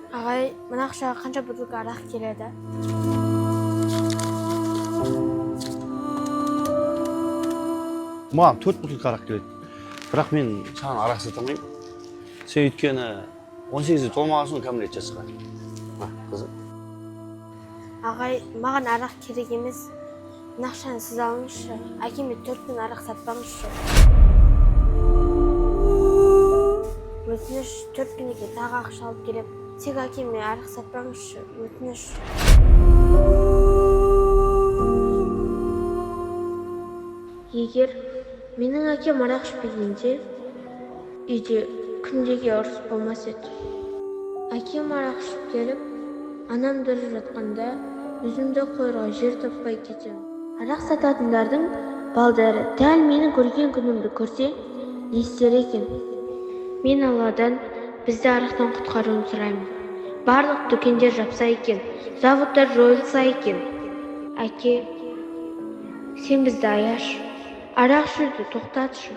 Ағай, мына ақшаға қанша бутылка арақ келеді? Маған 4 бутылка арақ келеді. Бірақ мен саған арақ сата алмаймын. Сен өйткені 18-де толмаған соң кәмелет жасқа. Қызым. Ағай, маған арақ керек емес. Мына ақшаны сіз алыңызшы. Әкеме 4 күн арақ сатпаңызшы. Өтініш 4 күнге тағы ақша алып келіп, тек әкеме арақ сатпаңызшы. Өтініш. Егер менің әкем арақ ішпегенде, үйде күндегі ұрыс болмас еді. Әкем арақ ішіп келіп, анам дұрып жатқанда, өзімді қойырға жер таппай кетемін. Арақ сататындардың балдары дәл менің көрген күнімді көрсе, не істер екен? Мен Алладан бізді арақтан құтқаруын сұраймын. Барлық дүкендер жапса екен, заводтар жойылса екен. Әке, сен бізді аяшы, арақ ішуді тоқтатшы.